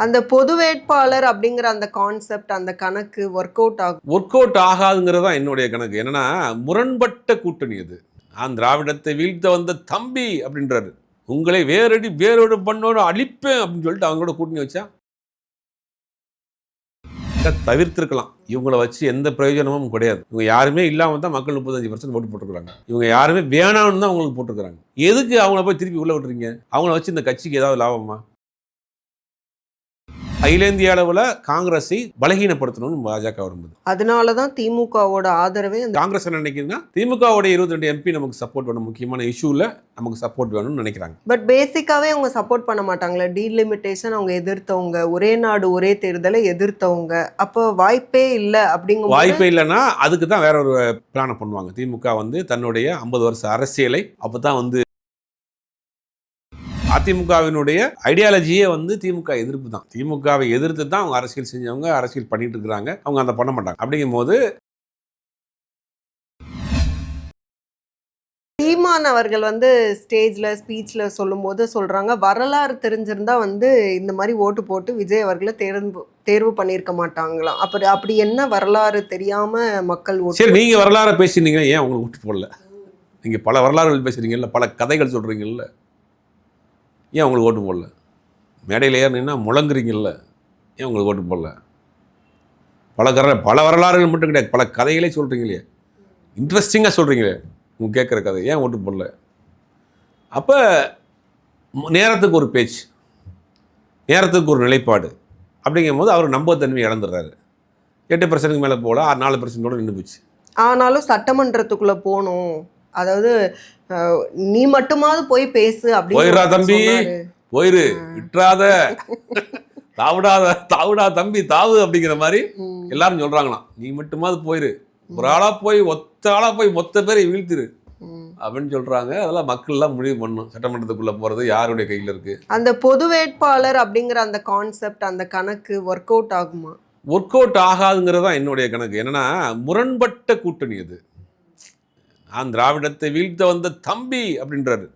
அந்த பொது வேட்பாளர் அப்படிங்கிற அந்த கான்செப்ட், அந்த கணக்கு ஒர்க் அவுட் ஆகாதுங்கிறது தான் என்னுடைய கணக்கு. என்னன்னா, முரண்பட்ட கூட்டணி அது. நான் திராவிடத்தை வீழ்த்த வந்த தம்பி அப்படின்றாரு. உங்களை வேரோடு பண்ணோடு அழிப்பேன் அப்படின்னு சொல்லிட்டு அவங்களோட கூட்டணி வச்சா தவிர்த்திருக்கலாம். இவங்கள வச்சு எந்த பிரயோஜனமும் கிடையாது. இவங்க யாருமே இல்லாமல் தான் மக்கள் 35% ஓட்டு போட்டுருக்காங்க. இவங்க யாருமே வேணாம்னு தான் அவங்களுக்கு போட்டுருக்காங்க. எதுக்கு அவங்கள போய் திருப்பி உள்ள விட்டுறீங்க? அவங்கள வச்சு இந்த கட்சிக்கு ஏதாவது லாபமா? அகில இந்திய அளவில் காங்கிரஸை பலகீனப்படுத்தணும்னு பாஜக விரும்புது. அதனால தான் திமுகவோட ஆதரவே காங்கிரஸ் என்ன நினைக்குதுன்னா, திமுகவோட 22 எம்பி நமக்கு சப்போர்ட் வேணும், முக்கியமான இஷ்யூல நமக்கு சப்போர்ட் வேணும்னு நினைக்கிறாங்க. பட் பேசிக்காவே அவங்க சப்போர்ட் பண்ண மாட்டாங்களே. டீலிமிட்டேஷன் அவங்க எதிர்த்தவங்க, ஒரே நாடு ஒரே தேர்தலை எதிர்த்தவங்க. அப்போ வாய்ப்பே இல்லை அப்படிங்கிற வாய்ப்பே இல்லைன்னா அதுக்கு தான் வேற ஒரு பிளானை பண்ணுவாங்க. திமுக வந்து தன்னுடைய 50 வருஷ அரசியலை அப்பதான் வந்து அதிமுகவினுடைய ஐடியாலஜியே வந்து திமுக எதிர்ப்பு தான். திமுகவை எதிர்த்து தான் அவங்க அரசியல் செஞ்சவங்க, அரசியல் பண்ணிட்டு இருக்கிறாங்க. அவங்க அதை பண்ண மாட்டாங்க. அப்படிங்கும் போது சீமான் அவர்கள் வந்து ஸ்டேஜ்ல ஸ்பீச்ல சொல்லும் போது சொல்றாங்க, வரலாறு தெரிஞ்சிருந்தா வந்து இந்த மாதிரி ஓட்டு போட்டு விஜய் அவர்களை தேர்வு பண்ணியிருக்க மாட்டாங்களாம். அப்படி என்ன வரலாறு தெரியாம மக்கள் ஓட்டு? சரி, நீங்க வரலாறு பேசினீங்க, ஏன் உங்களுக்கு ஓட்டு போடல? நீங்க பல வரலாறுகள் பேசுறீங்கல்ல, பல கதைகள் சொல்றீங்கல்ல, ஏன் உங்களுக்கு ஓட்டு போடல? மேடையில் ஏறினீங்கன்னா முழங்குறீங்கல்ல, ஏன் உங்களுக்கு ஓட்டு போடல? பல வரலாறுகள் மட்டும் கிடையாது, பல கதைகளே சொல்கிறீங்களே, இன்ட்ரெஸ்டிங்காக சொல்கிறீங்களே, உங்க கேட்குற கதை, ஏன் ஓட்டு போடல? அப்போ நேரத்துக்கு ஒரு பேச்சு, நேரத்துக்கு ஒரு நிலைப்பாடு அப்படிங்கும் போது அவர் நம்பகத்தன்மை இழந்துடுறாரு. 8% மேலே போல 4% நின்று போச்சு. ஆனாலும் சட்டமன்றத்துக்குள்ள போகணும், அதாவது நீ மட்டுமாவது போய் பேசு அப்படின்னு. போயிடா தம்பி, போயிரு, விட்டுறாத, தாவுடா தம்பி, தாவு அப்படிங்கிற மாதிரி எல்லாரும் சொல்றாங்களாம். நீ மட்டுமாவது போயிரு, ஒரு ஆளா போய் ஒத்த ஆளா போய் மொத்த பேரை வீழ்த்திரு அப்படின்னு சொல்றாங்க. அதெல்லாம் மக்கள் எல்லாம் முடிவு பண்ணும், சட்டமன்றத்துக்குள்ள போறது யாருடைய கையில இருக்கு. அந்த பொது வேட்பாளர் அப்படிங்கிற அந்த கான்செப்ட், அந்த கணக்கு ஒர்க் அவுட் ஆகுமா? ஒர்க் அவுட் ஆகாதுங்கிறது தான் என்னுடைய கணக்கு. என்னன்னா, முரண்பட்ட கூட்டணி அது. நான் திராவிடத்தை வீழ்த்த வந்த தம்பி அப்படின்றாரு.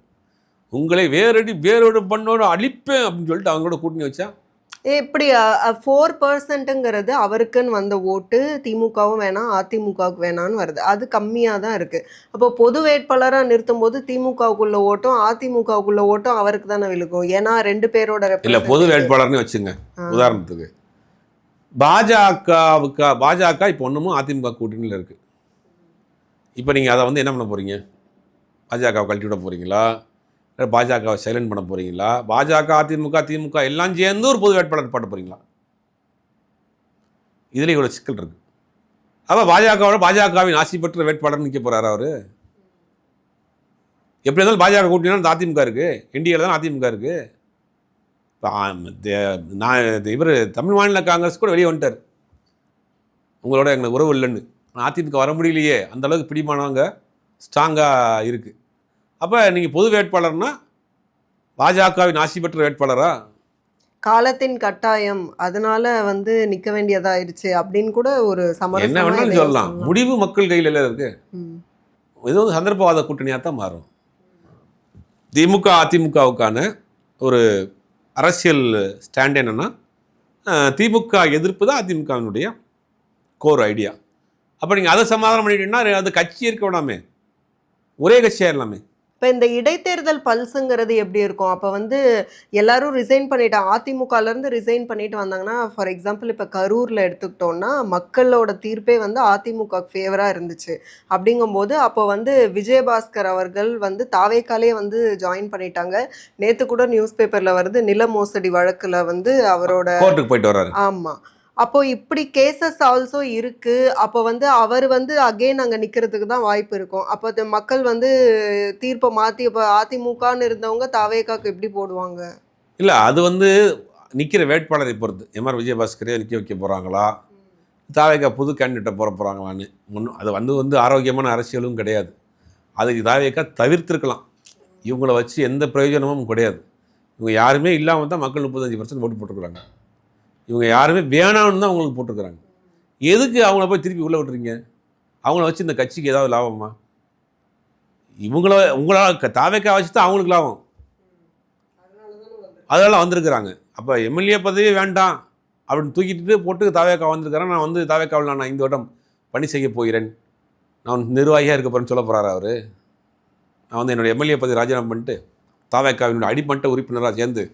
உங்களை வேரோடு பண்ணோடு அழிப்பேன் அப்படின்னு சொல்லிட்டு அவங்களோட கூட்டணி வச்சா எப்படி 4%ங்கிறது அவருக்குன்னு வந்த ஓட்டு திமுகவும் வேணாம் அதிமுகவுக்கு வேணான்னு வருது. அது கம்மியாக தான் இருக்குது. அப்போ பொது வேட்பாளராக நிறுத்தும் போது திமுகவுக்குள்ள ஓட்டும் அதிமுகவுக்குள்ள ஓட்டும் அவருக்கு தானே விழுகும். ஏன்னா 2 பேரோட இல்லை, பொது வேட்பாளர்னு வச்சுங்க. உதாரணத்துக்கு பாஜக இப்போ ஒன்றுமும் அதிமுக கூட்டணியில் இருக்குது. இப்போ நீங்கள் அதை வந்து என்ன பண்ண போகிறீங்க? பாஜகவை கழட்டி விட போகிறீங்களா? இல்லை பாஜகவை சைலண்ட் பண்ண போகிறீங்களா? பாஜக திமுக எல்லாம் சேர்ந்து ஒரு பொது வேட்பாளர் பாட்ட போகிறீங்களா? இதில் இவ்வளோ சிக்கல் இருக்குது. அப்போ பாஜகவின் ஆசி பெற்ற வேட்பாளர் நிற்க போகிறாரு அவர். எப்படி இருந்தாலும் பாஜக கூட்டினா அதிமுக இருக்குது, என்டிஏல தான் அதிமுக இருக்குது. இவர் தமிழ் மாநில காங்கிரஸ் கூட வெளியே வந்துட்டார், உங்களோட எங்களுக்கு உறவு இல்லைன்னு. அதிமுக வர முடியலையே, அந்த அளவுக்கு பிடிமானவங்க ஸ்ட்ராங்காக இருக்குது. அப்போ நீங்கள் பொது வேட்பாளர்னா பாஜகவின் ஆசி பெற்ற வேட்பாளரா? காலத்தின் கட்டாயம், அதனால வந்து நிற்க வேண்டியதாயிருச்சு அப்படின்னு கூட ஒரு சமரசம் என்ன வேணாலும் சொல்லலாம். முடிவு மக்கள் கையில் எல்லாம் இருக்கு. இது வந்து சந்தர்ப்பவாத கூட்டணியாக தான் மாறும். திமுக அதிமுகவுக்கான ஒரு அரசியல் ஸ்டாண்ட் என்னன்னா, திமுக எதிர்ப்பு தான் அதிமுகவினுடைய கோர் ஐடியா. அப்போ நீங்கள் அதை சமாதானம் பண்ணிட்டீங்கன்னா அது கட்சி இருக்க விடாமே, ஒரே கட்சியாக எல்லாமே. இப்போ இந்த இடைத்தேர்தல் பல்ஸுங்கிறது எப்படி இருக்கும்? அப்போ வந்து எல்லாரும் ரிசைன் பண்ணிட்டாங்க, அதிமுகலேருந்து ரிசைன் பண்ணிட்டு வந்தாங்கன்னா, ஃபார் எக்ஸாம்பிள் இப்போ கரூரில் எடுத்துக்கிட்டோன்னா மக்களோட தீர்ப்பே வந்து அதிமுக ஃபேவராக இருந்துச்சு. அப்படிங்கும்போது அப்போ வந்து விஜயபாஸ்கர் அவர்கள் வந்து தாவேக்காலே வந்து ஜாயின் பண்ணிட்டாங்க. நேற்று கூட நியூஸ் பேப்பரில் வருது, நில மோசடி வழக்கில் வந்து அவரோட கோர்ட்டுக்கு போயிட்டு வர்றாரு. ஆமாம். அப்போ இப்படி கேசஸ் ஆல்சோ இருக்கு. அப்போ வந்து அவர் வந்து அகெயின் அங்கே நிற்கிறதுக்கு தான் வாய்ப்பு இருக்கும். அப்போ மக்கள் வந்து தீர்ப்பை மாற்றி இப்போ அதிமுகன்னு இருந்தவங்க தாவேக்காக்கு எப்படி போடுவாங்க? இல்லை, அது வந்து நிற்கிற வேட்பாளரை பொறுத்து. எம்ஆர் விஜயபாஸ்கரே நிற்க வைக்க போகிறாங்களா, தாவேக்கா புது கேண்டிடேட்டை போகிறாங்களான்னு ஒன்றும் அது வந்து ஆரோக்கியமான அரசியலும் கிடையாது. அதுக்கு தாவேக்கா தவிர்த்திருக்கலாம். இவங்கள வச்சு எந்த பிரயோஜனமும் கிடையாது. இவங்க யாருமே இல்லாமல் தான் மக்கள் 35% ஓட்டு போட்டுருக்குறாங்க. இவங்க யாருமே வேணாம்னு தான் அவங்களுக்கு போட்டுருக்குறாங்க. எதுக்கு அவங்கள போய் திருப்பி உள்ளே விட்டுறீங்க? அவங்கள வச்சு இந்த கட்சிக்கு ஏதாவது லாபமா? உங்களால் தாவேக்கா வச்சு தான் அவங்களுக்கு லாபம். அதெல்லாம் வந்திருக்கிறாங்க. அப்போ எம்எல்ஏ பதவி வேண்டாம் அப்படின்னு தூக்கிட்டு போட்டு தாவேக்கா வந்திருக்கிறேன். நான் வந்து தாவேக்காவில் நான் 5 வருடம் பணி செய்ய போகிறேன், நான் நிர்வாகியாக இருக்க போகிறேன்னு சொல்ல போகிறாரு அவர். நான் வந்து என்னோடய எம்எல்ஏ பதவி ராஜினாமா பண்ணிட்டு தாவேக்காவினுடைய அடிமட்ட உறுப்பினராக சேர்ந்து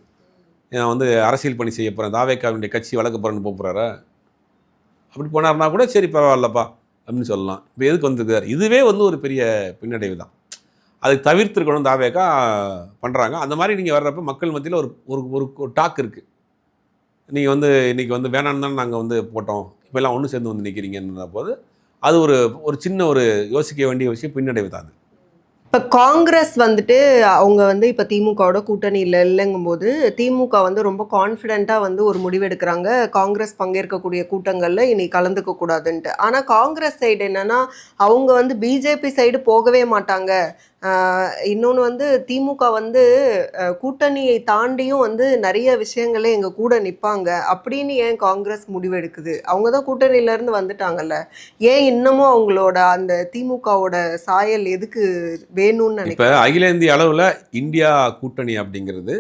நான் வந்து அரசியல் பணி செய்ய போகிறேன், தாவேக்காவினுடைய கட்சி வளர்க்க போகிறேன்னு போகிறாரா? அப்படி போனார்னா கூட சரி பரவாயில்லப்பா அப்படின்னு சொல்லலாம். இப்போ எதுக்கு வந்திருக்காரு? இதுவே வந்து ஒரு பெரிய பின்னடைவு தான். அதை தவிர்த்துருக்கணும் தாவேக்கா பண்ணுறாங்க. அந்த மாதிரி நீங்கள் வர்றப்ப மக்கள் மத்தியில் ஒரு ஒரு ஒரு டாக் இருக்குது. நீங்கள் வந்து இன்றைக்கி வந்து வேணான்னு தானே நாங்கள் வந்து போட்டோம், இப்போ எல்லாம் ஒன்று சேர்ந்து வந்து நிற்கிறீங்கன்ற போது அது ஒரு ஒரு சின்ன ஒரு யோசிக்க வேண்டிய விஷயம், பின்னடைவு தான் அது. இப்போ காங்கிரஸ் வந்துட்டு அவங்க வந்து இப்போ திமுகவோட கூட்டணியில் இல்லைங்கும்போது திமுக வந்து ரொம்ப கான்ஃபிடென்ட்டாக வந்து ஒரு முடிவு எடுக்கிறாங்க, காங்கிரஸ் பங்கேற்கக்கூடிய கூட்டங்களில் இனி கலந்துக்க கூடாதுன்ட்டு. ஆனால் காங்கிரஸ் சைடு என்னன்னா அவங்க வந்து பிஜேபி சைடு போகவே மாட்டாங்க. இன்னொன்று வந்து திமுக வந்து கூட்டணியை தாண்டியும் வந்து நிறைய விஷயங்களே எங்கள் கூட நிற்பாங்க அப்படின்னு ஏன் காங்கிரஸ் முடிவெடுக்குது? அவங்க தான் கூட்டணியிலேருந்து வந்துட்டாங்கல்ல, ஏன் இன்னமும் அவங்களோட அந்த திமுகவோட சாயல் எதுக்கு வேணும்னு இப்போ நினைக்கிறேன்? அகில இந்திய அளவில் இந்தியா கூட்டணி அப்படிங்கிறது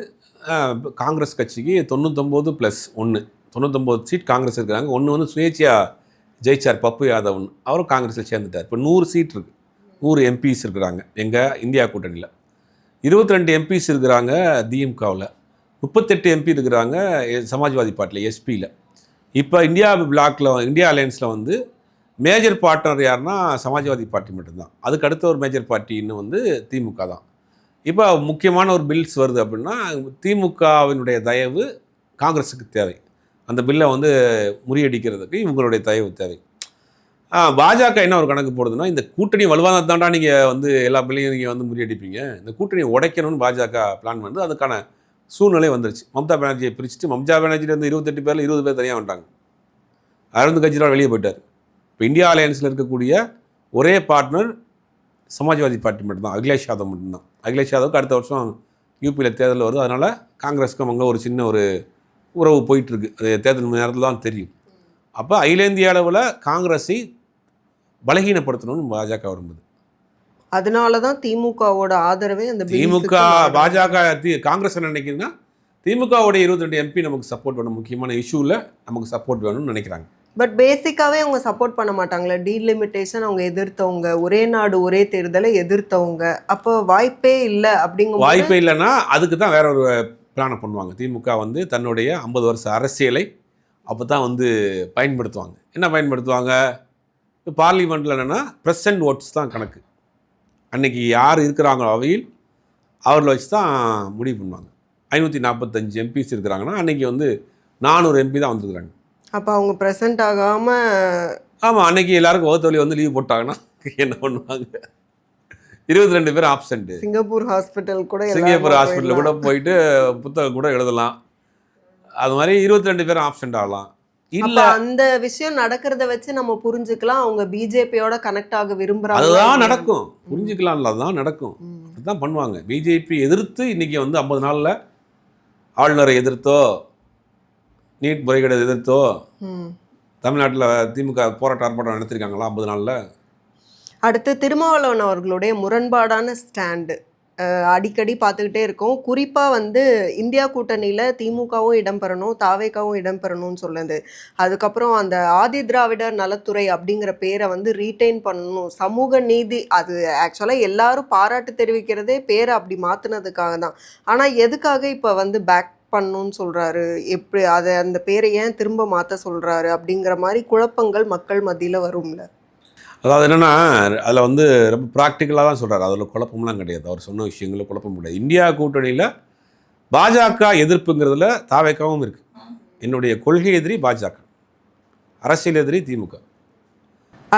காங்கிரஸ் கட்சிக்கு 99+1 99 சீட் காங்கிரஸ் இருக்கிறாங்க. ஒன்று வந்து சுயேட்சையாக ஜெயிச்சார் பப்பு யாதவ், அவரும் காங்கிரஸில் சேர்ந்துட்டார். இப்போ 100 சீட் இருக்குது, 100 எம்பிஸ் இருக்கிறாங்க எங்கள் இந்தியா கூட்டணியில். 22 எம்பிஸ் இருக்கிறாங்க டிஎம்காவில், 38 எம்பி இருக்கிறாங்க சமாஜ்வாதி பார்ட்டியில் எஸ்பியில். இப்போ இந்தியா பிளாக்கில் இந்தியா அலையன்ஸில் வந்து மேஜர் பார்ட்னர் யாருன்னா சமாஜ்வாதி பார்ட்டி மட்டும்தான். அதுக்கு அடுத்த ஒரு மேஜர் பார்ட்டின்னு வந்து திமுக தான். இப்போ முக்கியமான ஒரு பில்ஸ் வருது அப்படின்னா திமுகவினுடைய தயவு காங்கிரஸுக்கு தேவை. அந்த பில்லை வந்து முறியடிக்கிறதுக்கு இவங்களுடைய தயவு தேவை. பாஜக என்ன ஒரு கணக்கு போடுதுன்னா, இந்த கூட்டணி வலுவாக தாண்டா நீங்கள் வந்து எல்லா பிள்ளையும் நீங்கள் வந்து முறியடிப்பீங்க, இந்த கூட்டணியை உடைக்கணும்னு பாஜக பிளான் வந்து அதுக்கான சூழ்நிலை வந்துருச்சு. மம்தா பானர்ஜியை பிரிச்சுட்டு மம்தா பானர்ஜியிலேருந்து 28 பேரில் 20 பேர் தனியாக வந்துட்டாங்க. அரவிந்த் கெஜ்ரிவால் வெளியே போயிட்டார். இப்போ இந்தியா அலையன்ஸில் இருக்கக்கூடிய ஒரே பார்ட்னர் சமாஜ்வாதி பார்ட்டி மட்டும்தான், அகிலேஷ் யாதவ் மட்டும்தான். அகிலேஷ் யாதவுக்கு அடுத்த வருஷம் யூபியில் தேர்தல் வருது. அதனால் காங்கிரஸுக்கும் அங்கே ஒரு சின்ன ஒரு உறவு போயிட்டுருக்கு. அது தேர்தல் நேரத்தில் தான் தெரியும். அப்போ அகில இந்திய அளவில் காங்கிரஸை பலகீனப்படுத்தணும்னு பாஜக விரும்புது. அதனால தான் திமுகவோட ஆதரவே அந்த திமுக பாஜக காங்கிரஸ் என்ன நினைக்குதுன்னா, திமுகவுடைய 22 எம்பி நமக்கு சப்போர்ட் வேணும், முக்கியமான இஷ்யூவில் நமக்கு சப்போர்ட் வேணும்னு நினைக்கிறாங்க. பட் பேசிக்காவே அவங்க சப்போர்ட் பண்ண மாட்டாங்களே, டீலிமிட்டேஷன் அவங்க எதிர்த்தவங்க, ஒரே நாடு ஒரே தேர்தலை எதிர்த்தவங்க, அப்போ வாய்ப்பே இல்லை அப்படிங்கிற வாய்ப்பே இல்லைன்னா அதுக்கு தான் வேற ஒரு பிளானை பண்ணுவாங்க. திமுக வந்து தன்னுடைய 50 வருஷ அரசியலை அப்போ தான் வந்து பயன்படுத்துவாங்க. என்ன பயன்படுத்துவாங்க? இப்போ பார்லிமெண்ட்டில் என்னென்னா ப்ரெசன்ட் ஓட்ஸ் தான் கணக்கு. அன்றைக்கி யார் இருக்கிறாங்களோ அவையில் அவர்களை வச்சு தான் முடிவு பண்ணுவாங்க. 545 எம்பிஸ் இருக்கிறாங்கன்னா அன்றைக்கி வந்து 400 எம்பி தான் வந்துருக்குறாங்க. அப்போ அவங்க ப்ரெசென்ட் ஆகாமல், ஆமாம், அன்றைக்கி எல்லாருக்கும் வகுத்தவழி வந்து லீவ் போட்டாங்கன்னா என்ன பண்ணுவாங்க? 22 பேர் ஆப்சண்ட்டு. சிங்கப்பூர் ஹாஸ்பிட்டல் கூட போயிட்டு புத்தகம் கூட எழுதலாம். அது மாதிரி 22 பேர் ஆப்சண்ட் ஆகலாம். இல்ல அந்த விஷயம் நடக்கிறத வச்சு நம்ம புரிஞ்சுக்கலாம் அவங்க பிஜேபியோட கனெக்ட் ஆக விரும்புறாங்க. அதுதான் நடக்கும், புரிஞ்சுக்கலாம்ல, அதுதான் நடக்கும், அதுதான் பண்ணுவாங்க. பிஜேபி எதிர்த்து இன்றைக்கி வந்து 50 நாளில் ஆளுநரை எதிர்த்தோ நீட் முறைகேடு எதிர்த்தோ தமிழ்நாட்டில் திமுக போராட்ட ஆர்ப்பாட்டம் நடத்திருக்காங்களா 50 நாளில்? அடுத்து திருமாவளவன் அவர்களுடைய முரண்பாடான ஸ்டாண்டு அடிக்கடி பார்த்துக்கிட்டே இருக்கோம். குறிப்பாக வந்து இந்தியா கூட்டணியில் திமுகவும் இடம்பெறணும், தாவேக்காவும் இடம்பெறணும்னு சொல்லுது. அதுக்கப்புறம் அந்த ஆதி திராவிடர் நலத்துறை அப்படிங்கிற பேரை வந்து ரீட்டைன் பண்ணணும், சமூக நீதி, அது ஆக்சுவலாக எல்லாரும் பாராட்டு தெரிவிக்கிறதே பேரை அப்படி மாற்றினதுக்காக தான். ஆனால் எதுக்காக இப்போ வந்து பேக் பண்ணணும்னு சொல்கிறாரு, எப்படி அதை அந்த பேரை ஏன் திரும்ப மாற்ற சொல்கிறாரு அப்படிங்கிற மாதிரி குழப்பங்கள் மக்கள் மத்தியில் வரும்ல. அதாவது என்னென்னா, அதில் வந்து ரொம்ப ப்ராக்டிக்கலாக தான் சொல்கிறார், அதில் குழப்பம்லாம் கிடையாது. அவர் சொன்ன விஷயங்களில் குழப்பம் கிடையாது. இந்தியா கூட்டணியில் பாஜக எதிர்ப்புங்கிறதுல தாவேக்காவும் இருக்குது. என்னுடைய கொள்கை எதிரி பாஜக, அரசியல் எதிரி திமுக.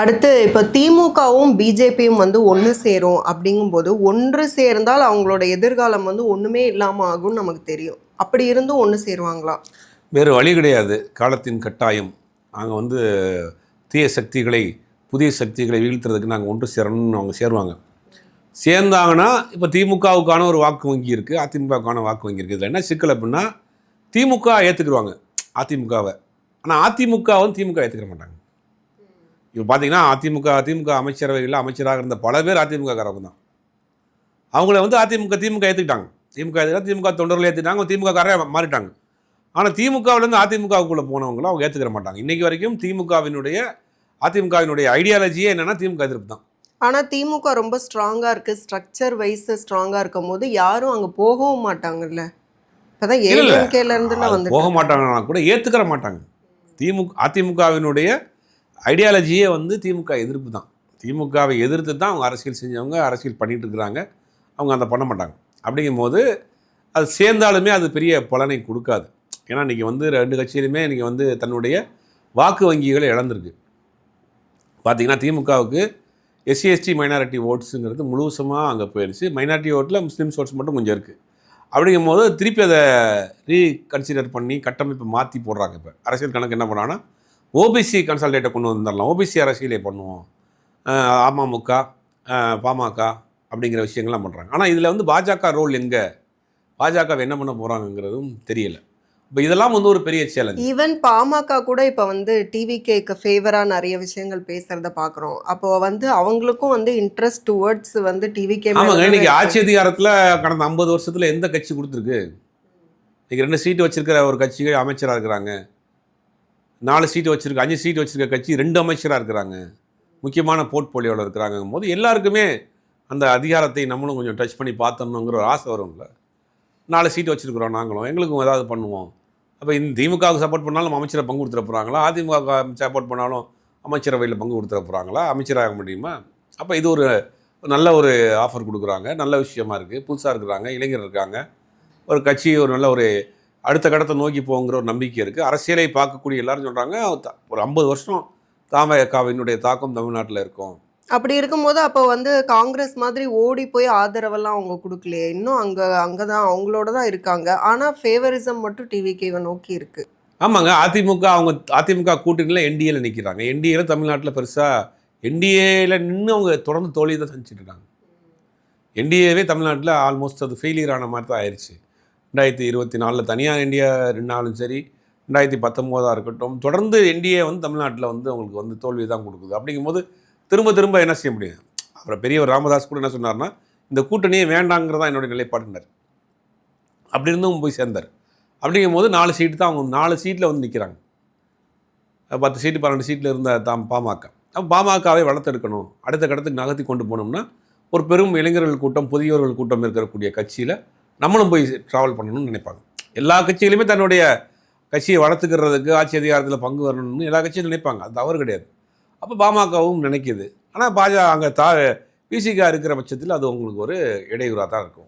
அடுத்து இப்போ திமுகவும் பிஜேபியும் வந்து ஒன்று சேரும் அப்படிங்கும்போது, ஒன்று சேர்ந்தால் அவங்களோட எதிர்காலம் வந்து ஒன்றுமே இல்லாமல் ஆகும்னு நமக்கு தெரியும். அப்படி இருந்தும் ஒன்று சேருவாங்களா? வேறு வழி கிடையாது, காலத்தின் கட்டாயம். நாங்கள் வந்து தீய சக்திகளை, புதிய சக்திகளை வீழ்த்துறதுக்கு நாங்கள் ஒன்று சேரணும்னு அவங்க சேருவாங்க. சேர்ந்தாங்கன்னா இப்போ திமுகவுக்கான ஒரு வாக்கு வங்கி இருக்குது, அதிமுகவுக்கான வாக்கு வங்கி இருக்குது. இதில் என்ன சிக்கல் அப்படின்னா, திமுக ஏற்றுக்குருவாங்க அதிமுகவை, ஆனால் அதிமுக வந்து திமுக ஏற்றுக்கிற மாட்டாங்க. இப்போ பார்த்தீங்கன்னா திமுக அமைச்சரவைகளில் அமைச்சராக இருந்த பல பேர் அதிமுககாரவங்க தான். அவங்கள வந்து திமுக ஏற்றுக்கிட்டாங்க. திமுக எதிராக திமுக தொண்டர்கள் ஏற்றிட்டாங்க, திமுக காரே மாறிட்டாங்க. ஆனால் திமுகவிலேருந்து அதிமுகவுக்குள்ளே போனவங்களும் அவங்க ஏற்றுக்கிற மாட்டாங்க. இன்றைக்கி வரைக்கும் அதிமுகவினுடைய ஐடியாலஜியே என்னென்னா திமுக எதிர்ப்பு தான். ஆனா திமுக ரொம்ப ஸ்ட்ராங்கா இருக்கு, ஸ்ட்ரக்சர் வைஸ் ஸ்ட்ராங்கா இருக்கும்போது யாரும் அங்க போகவும் மாட்டாங்கல்ல. இப்பதான் இல்லை இல்லை, ஏடிஎம்கேல இருந்துல வந்து போக மாட்டாங்கன்னா கூட ஏற்றுக்கிற மாட்டாங்க. அதிமுகவினுடைய ஐடியாலஜியே வந்து திமுக எதிர்ப்பு தான். திமுகவை எதிர்த்து தான் அவங்க அரசியல் செஞ்சவங்க, அரசியல் பண்ணிகிட்டு இருக்கிறாங்க. அவங்க அதை பண்ண மாட்டாங்க. அப்படிங்கும்போது அது சேர்ந்தாலுமே அது பெரிய பலனை கொடுக்காது. ஏன்னா இன்றைக்கி வந்து 2 கட்சியிலுமே இன்றைக்கி வந்து தன்னுடைய வாக்கு வங்கிகளை இழந்திருக்கு. பார்த்திங்கன்னா திமுகவுக்கு எஸ்சி எஸ்டி மைனாரிட்டி ஓட்ஸுங்கிறது முழுசமாக அங்கே போயிடுச்சு. மைனாரிட்டி ஓட்டில் முஸ்லீம்ஸ் ஓட்ஸ் மட்டும் கொஞ்சம் இருக்குது. அப்படிங்கும்போது திருப்பி அதை ரீகன்சிடர் பண்ணி கட்டமைப்பை மாற்றி போடுறாங்க. இப்போ அரசியல் கணக்கு என்ன பண்ணாங்கன்னா ஓபிசி கன்சால்டேட்டை கொண்டு வந்துடலாம், ஓபிசி அரசியலே பண்ணுவோம், அமமுக பாமக அப்படிங்கிற விஷயங்கள்லாம் பண்ணுறாங்க. ஆனால் இதில் வந்து பாஜக ரோல் எங்கே, பாஜக என்ன பண்ண போகிறாங்கங்கிறதும் தெரியல. இப்போ இதெல்லாம் வந்து ஒரு பெரிய சேலஞ்ச். ஈவன் பாமக கூட இப்போ வந்து டிவிகேக்கு ஃபேவராக நிறைய விஷயங்கள் பேசுகிறத பார்க்குறோம். அப்போ வந்து அவங்களுக்கும் வந்து இன்ட்ரெஸ்ட் டுவர்ட்ஸ் வந்து டிவிகே. ஆமாங்க, இன்னைக்கு ஆட்சி அதிகாரத்தில் கடந்த 50 வருஷத்தில் எந்த கட்சி கொடுத்துருக்கு? இன்றைக்கி 2 சீட்டு வச்சுருக்கிற ஒரு கட்சிகள் அமைச்சராக இருக்கிறாங்க, 4 சீட்டு வச்சுருக்க 5 சீட்டு வச்சுருக்க கட்சி 2 அமைச்சராக இருக்கிறாங்க, முக்கியமான போர்ட்போலியோவில் இருக்கிறாங்கும் போது எல்லாருக்குமே அந்த அதிகாரத்தை நம்மளும் கொஞ்சம் டச் பண்ணி பார்த்தோம்னுங்கிற ஒரு ஆசை வரும்ல. 4 சீட்டு வச்சுருக்குறோம் நாங்களும், எங்களுக்கும் ஏதாவது பண்ணுவோம். அப்போ இந்த திமுகவுக்கு சப்போர்ட் பண்ணாலும் நம்ம அமைச்சரை பங்கு கொடுத்துட போகிறாங்களா, அதிமுக சப்போர்ட் பண்ணாலும் அமைச்சரவையில் பங்கு கொடுத்துட போகிறாங்களா, அமைச்சராக முடியுமா? அப்போ இது ஒரு நல்ல ஒரு ஆஃபர் கொடுக்குறாங்க, நல்ல விஷயமா இருக்குது, புதுசாக இருக்கிறாங்க, இளைஞர் இருக்காங்க, ஒரு கட்சி ஒரு நல்ல ஒரு அடுத்த கடத்தை நோக்கி போங்கிற ஒரு நம்பிக்கை இருக்குது. அரசியலை பார்க்கக்கூடிய எல்லாரும் சொல்கிறாங்க ஒரு 50 வருஷம் தமாகவினுடைய தாக்கம் தமிழ்நாட்டில் இருக்கும். அப்படி இருக்கும்போது அப்போ வந்து காங்கிரஸ் மாதிரி ஓடி போய் ஆதரவெல்லாம் அவங்க கொடுக்கலையே, இன்னும் அங்கே தான் அவங்களோட தான் இருக்காங்க. ஆனால் ஃபேவரிசம் மட்டும் டிவிகேவை நோக்கி இருக்கு. ஆமாங்க, அதிமுக கூட்டணியில் என்டிஏல நிற்கிறாங்க. என்டிஏல தமிழ்நாட்டில் பெருசாக என்டிஏல நின்று அவங்க தொடர்ந்து தோல்வி தான் செஞ்சுட்டு இருக்காங்க. என்டிஏவே தமிழ்நாட்டில் ஆல்மோஸ்ட் அது ஃபெயிலியர் ஆன மாதிரி தான் ஆயிடுச்சு. 2024 தனியாக என்டிஏ நின்னாலும் சரி, 2019 இருக்கட்டும், தொடர்ந்து என்டிஏ வந்து தமிழ்நாட்டில் வந்து அவங்களுக்கு வந்து தோல்வி தான் கொடுக்குது. அப்படிங்கும்போது திரும்ப என்ன செய்ய முடியும்? அப்புறம் பெரியவர் ராமதாஸ் கூட என்ன சொன்னார்னா, இந்த கூட்டணியே வேண்டாங்கிறதா என்னுடைய நிலைப்பாடுனார். அப்படி இருந்தும் போய் சேர்ந்தார். அப்படிங்கும்போது 4 சீட்டு தான் அவங்க 4 சீட்டில் வந்து நிற்கிறாங்க. 10 சீட்டு 12 சீட்டில் இருந்த பாமக. அப்போ பாமகவை வளர்த்தெடுக்கணும், அடுத்த கடத்துக்கு நகர்த்தி கொண்டு போனோம்னா ஒரு பெரும் இளைஞர்கள் கூட்டம், புதியவர்கள் கூட்டம் இருக்கக்கூடிய கட்சியில் நம்மளும் போய் ட்ராவல் பண்ணணும்னு நினைப்பாங்க. எல்லா கட்சியிலுமே தன்னுடைய கட்சியை வளர்த்துக்கிறதுக்கு, ஆட்சி அதிகாரத்தில் பங்கு வரணும்னு எல்லா கட்சியும் நினைப்பாங்க. அது தவறு கிடையாது. அப்போ பாமகவும் நினைக்கிது. ஆனால் அங்கே பிசிகா இருக்கிற பட்சத்தில் அது உங்களுக்கு ஒரு இடையூறாக தான் இருக்கும்.